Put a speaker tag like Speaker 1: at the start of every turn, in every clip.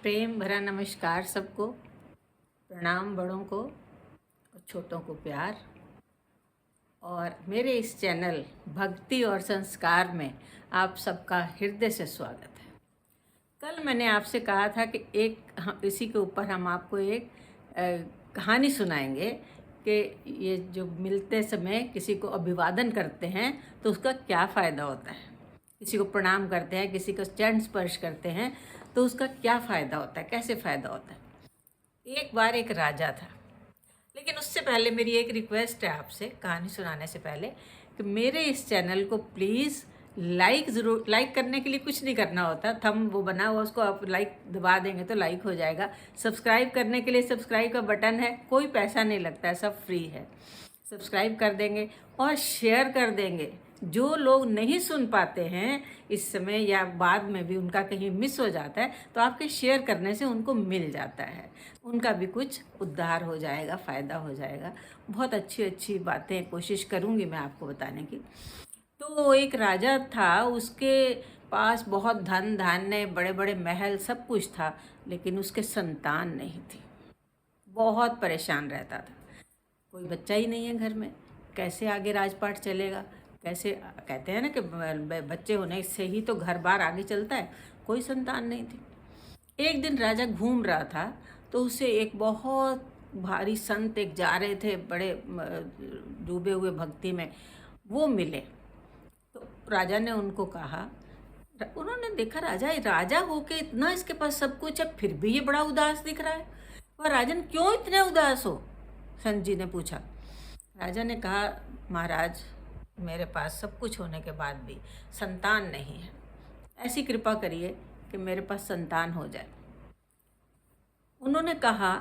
Speaker 1: प्रेम भरा नमस्कार सबको। प्रणाम बड़ों को और छोटों को प्यार। और मेरे इस चैनल भक्ति और संस्कार में आप सबका हृदय से स्वागत है। कल मैंने आपसे कहा था कि इसी के ऊपर हम आपको एक कहानी सुनाएंगे कि ये जो मिलते समय किसी को अभिवादन करते हैं तो उसका क्या फ़ायदा होता है। किसी को प्रणाम करते हैं, किसी को चरण स्पर्श करते हैं तो उसका क्या फ़ायदा होता है, कैसे फ़ायदा होता है। एक बार एक राजा था, लेकिन उससे पहले मेरी एक रिक्वेस्ट है आपसे, कहानी सुनाने से पहले, कि मेरे इस चैनल को प्लीज़ लाइक करने के लिए कुछ नहीं करना होता। थंब वो बना हुआ, उसको आप लाइक दबा देंगे तो लाइक हो जाएगा। सब्सक्राइब करने के लिए सब्सक्राइब का बटन है, कोई पैसा नहीं लगता है, सब फ्री है। सब्सक्राइब कर देंगे और शेयर कर देंगे। जो लोग नहीं सुन पाते हैं इस समय या बाद में भी उनका कहीं मिस हो जाता है तो आपके शेयर करने से उनको मिल जाता है, उनका भी कुछ उद्धार हो जाएगा, फ़ायदा हो जाएगा। बहुत अच्छी अच्छी बातें कोशिश करूँगी मैं आपको बताने की। तो एक राजा था, उसके पास बहुत धन धान्य, बड़े बड़े महल, सब कुछ था, लेकिन उसके संतान नहीं थी। बहुत परेशान रहता था, कोई बच्चा ही नहीं है घर में, कैसे आगे राजपाट चलेगा, कैसे। कहते हैं ना कि बच्चे होने से ही तो घर बार आगे चलता है। कोई संतान नहीं थी। एक दिन राजा घूम रहा था तो उसे एक बहुत भारी संत एक जा रहे थे, बड़े डूबे हुए भक्ति में, वो मिले। तो राजा ने उनको कहा, उन्होंने देखा राजा राजा होके इतना इसके पास सब कुछ है, फिर भी ये बड़ा उदास दिख रहा है। वह राजन क्यों इतने उदास हो, संत जी ने पूछा। राजा ने कहा, महाराज मेरे पास सब कुछ होने के बाद भी संतान नहीं है, ऐसी कृपा करिए कि मेरे पास संतान हो जाए। उन्होंने कहा,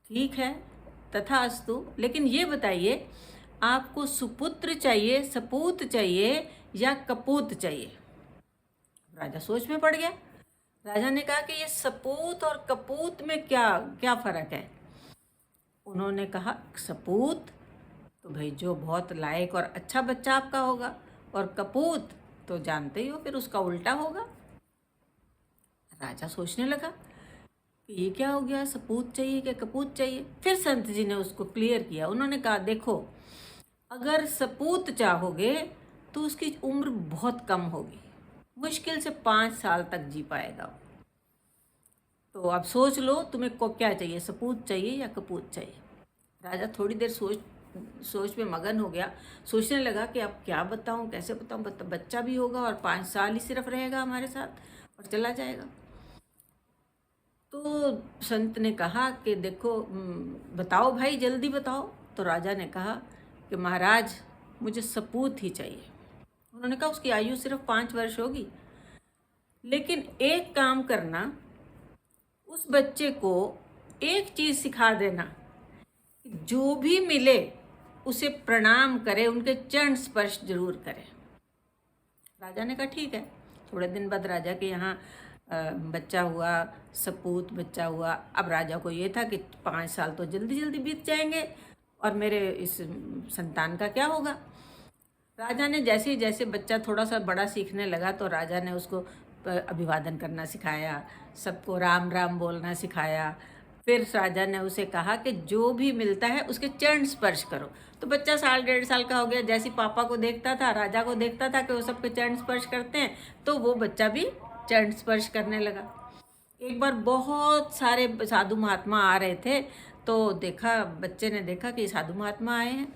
Speaker 1: ठीक है, तथास्तु, लेकिन ये बताइए आपको सुपुत्र चाहिए, सपूत चाहिए या कपूत चाहिए। राजा सोच में पड़ गया। राजा ने कहा कि ये सपूत और कपूत में क्या क्या फ़र्क है। उन्होंने कहा, सपूत तो भाई जो बहुत लायक और अच्छा बच्चा आपका होगा, और कपूत तो जानते ही हो फिर उसका उल्टा होगा। राजा सोचने लगा कि ये क्या हो गया, सपूत चाहिए कि कपूत चाहिए। फिर संत जी ने उसको क्लियर किया। उन्होंने कहा, देखो अगर सपूत चाहोगे तो उसकी उम्र बहुत कम होगी, मुश्किल से 5 साल तक जी पाएगा। तो अब सोच लो तुम्हें को क्या चाहिए, सपूत चाहिए या कपूत चाहिए। राजा थोड़ी देर सोच में मगन हो गया। सोचने लगा कि अब क्या बताऊं, कैसे बताऊं, बच्चा भी होगा और 5 साल ही सिर्फ रहेगा हमारे साथ और चला जाएगा। तो संत ने कहा कि देखो बताओ भाई, जल्दी बताओ। तो राजा ने कहा कि महाराज मुझे सपूत ही चाहिए। उन्होंने कहा, उसकी आयु सिर्फ 5 वर्ष होगी, लेकिन एक काम करना, उस बच्चे को एक चीज़ सिखा देना, जो भी मिले उसे प्रणाम करे, उनके चरण स्पर्श जरूर करे। राजा ने कहा, ठीक है। थोड़े दिन बाद राजा के यहाँ बच्चा हुआ, सपूत बच्चा हुआ। अब राजा को ये था कि 5 साल तो जल्दी जल्दी बीत जाएंगे और मेरे इस संतान का क्या होगा। राजा ने जैसे जैसे बच्चा थोड़ा सा बड़ा सीखने लगा तो राजा ने उसको अभिवादन करना सिखाया, सबको राम राम बोलना सिखाया। फिर राजा ने उसे कहा कि जो भी मिलता है उसके चरण स्पर्श करो। तो बच्चा 1.5 साल का हो गया, जैसे पापा को देखता था, राजा को देखता था कि वो सबके चरण स्पर्श करते हैं, तो वो बच्चा भी चरण स्पर्श करने लगा। एक बार बहुत सारे साधु महात्मा आ रहे थे, तो देखा, बच्चे ने देखा कि साधु महात्मा आए हैं,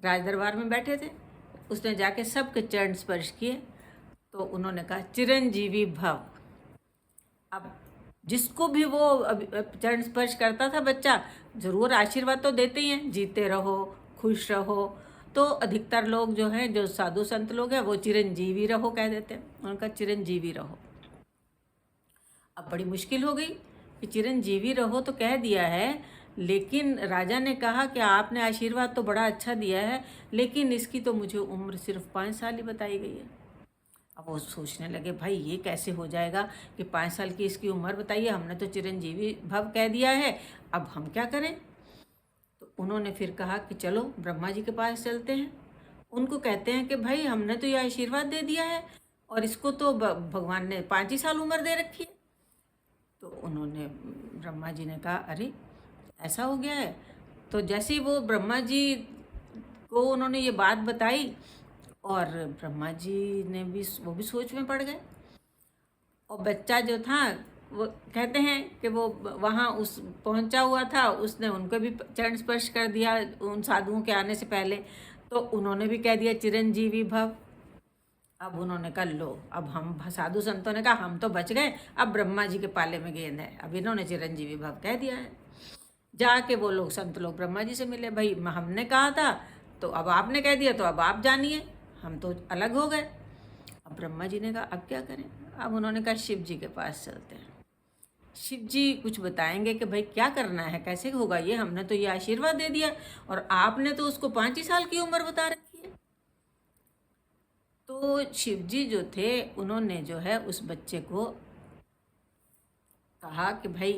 Speaker 1: राज दरबार में बैठे थे। उसने जाके सबके चरण स्पर्श किए तो उन्होंने कहा, चिरंजीवी भव। अब जिसको भी वो चरण स्पर्श करता था बच्चा, ज़रूर आशीर्वाद तो देते ही हैं, जीते रहो, खुश रहो। तो अधिकतर लोग जो हैं, जो साधु संत लोग हैं, वो चिरंजीवी रहो कह देते हैं। उनका चिरंजीवी रहो। अब बड़ी मुश्किल हो गई कि चिरंजीवी रहो तो कह दिया है, लेकिन राजा ने कहा कि आपने आशीर्वाद तो बड़ा अच्छा दिया है, लेकिन इसकी तो मुझे उम्र सिर्फ 5 साल ही बताई गई है। अब वो सोचने लगे, भाई ये कैसे हो जाएगा कि 5 साल की इसकी उम्र बताइए, हमने तो चिरंजीवी भव कह दिया है, अब हम क्या करें। तो उन्होंने फिर कहा कि चलो ब्रह्मा जी के पास चलते हैं, उनको कहते हैं कि भाई हमने तो ये आशीर्वाद दे दिया है और इसको तो भगवान ने 5 ही साल उम्र दे रखी है। तो उन्होंने ब्रह्मा जी ने कहा अरे ऐसा हो गया है। तो जैसे ही वो ब्रह्मा जी को उन्होंने ये बात बताई और ब्रह्मा जी ने भी वो भी सोच में पड़ गए। और बच्चा जो था वो कहते हैं कि वो वहाँ उस पहुँचा हुआ था, उसने उनको भी चरण स्पर्श कर दिया उन साधुओं के आने से पहले। तो उन्होंने भी कह दिया चिरंजीवी भव। अब उन्होंने कहा लो, अब हम साधु संतों ने कहा हम तो बच गए, अब ब्रह्मा जी के पाले में गेंद है। अब इन्होंने चिरंजीवी भव कह दिया है। जाके वो लोग संत लोग ब्रह्मा जी से मिले, भाई हमने कहा था तो अब आपने कह दिया तो अब आप जानिए, हम तो अलग हो गए। अब ब्रह्मा जी ने कहा अब क्या करें। अब उन्होंने कहा शिव जी के पास चलते हैं, शिव जी कुछ बताएंगे कि भाई क्या करना है, कैसे होगा ये, हमने तो ये आशीर्वाद दे दिया और आपने तो उसको 5 ही साल की उम्र बता रखी है। तो शिव जी जो थे उन्होंने जो है उस बच्चे को कहा कि भाई,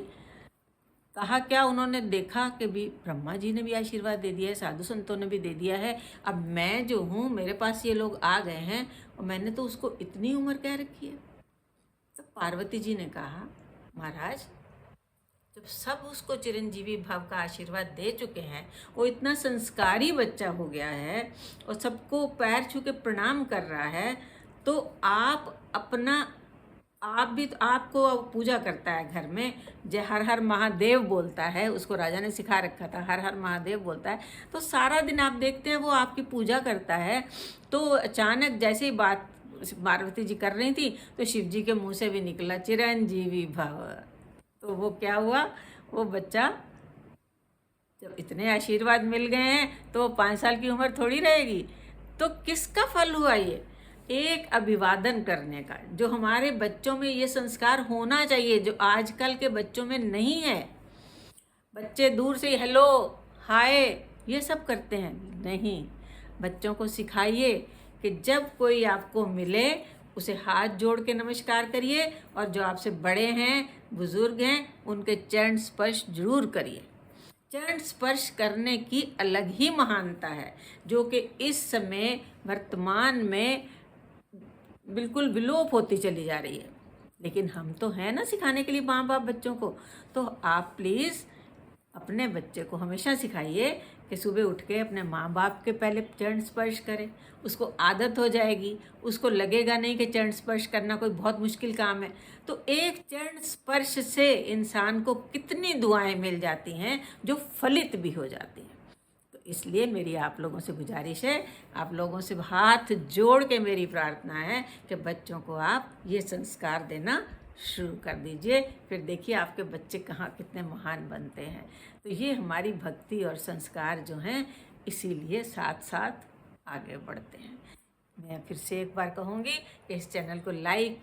Speaker 1: कहा क्या, उन्होंने देखा कि भी ब्रह्मा जी ने भी आशीर्वाद दे दिया है, साधु संतों ने भी दे दिया है, अब मैं जो हूँ मेरे पास ये लोग आ गए हैं और मैंने तो उसको इतनी उम्र कह रखी है। तो पार्वती जी ने कहा महाराज, जब सब उसको चिरंजीवी भाव का आशीर्वाद दे चुके हैं, वो इतना संस्कारी बच्चा हो गया है और सबको पैर छू के प्रणाम कर रहा है, तो आप अपना, आप भी तो, आपको पूजा करता है घर में, जय हर हर महादेव बोलता है, उसको राजा ने सिखा रखा था, हर हर महादेव बोलता है, तो सारा दिन आप देखते हैं वो आपकी पूजा करता है। तो अचानक जैसे ही बात पार्वती जी कर रही थी तो शिव जी के मुंह से भी निकला चिरंजीवी भव। तो वो क्या हुआ, वो बच्चा, जब इतने आशीर्वाद मिल गए हैं तो वो 5 साल की उम्र थोड़ी रहेगी। तो किसका फल हुआ ये, एक अभिवादन करने का, जो हमारे बच्चों में ये संस्कार होना चाहिए, जो आजकल के बच्चों में नहीं है। बच्चे दूर से हेलो हाय ये सब करते हैं, नहीं, बच्चों को सिखाइए कि जब कोई आपको मिले उसे हाथ जोड़ के नमस्कार करिए और जो आपसे बड़े हैं, बुजुर्ग हैं, उनके चरण स्पर्श जरूर करिए। चरण स्पर्श करने की अलग ही महानता है, जो कि इस समय वर्तमान में बिल्कुल विलोप होती चली जा रही है। लेकिन हम तो हैं ना सिखाने के लिए माँ बाप बच्चों को। तो आप प्लीज़ अपने बच्चे को हमेशा सिखाइए कि सुबह उठ के अपने माँ बाप के पहले चरण स्पर्श करें, उसको आदत हो जाएगी, उसको लगेगा नहीं कि चरण स्पर्श करना कोई बहुत मुश्किल काम है। तो एक चरण स्पर्श से इंसान को कितनी दुआएं मिल जाती हैं जो फलित भी हो जाती हैं। तो इसलिए मेरी आप लोगों से गुजारिश है, आप लोगों से हाथ जोड़ के मेरी प्रार्थना है कि बच्चों को आप ये संस्कार देना शुरू कर दीजिए, फिर देखिए आपके बच्चे कहाँ कितने महान बनते हैं। तो ये हमारी भक्ति और संस्कार जो हैं इसीलिए साथ साथ आगे बढ़ते हैं। मैं फिर से एक बार कहूँगी कि इस चैनल को लाइक,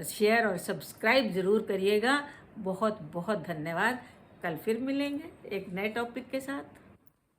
Speaker 1: शेयर और सब्सक्राइब ज़रूर करिएगा। बहुत बहुत धन्यवाद। कल फिर मिलेंगे एक नए टॉपिक के साथ।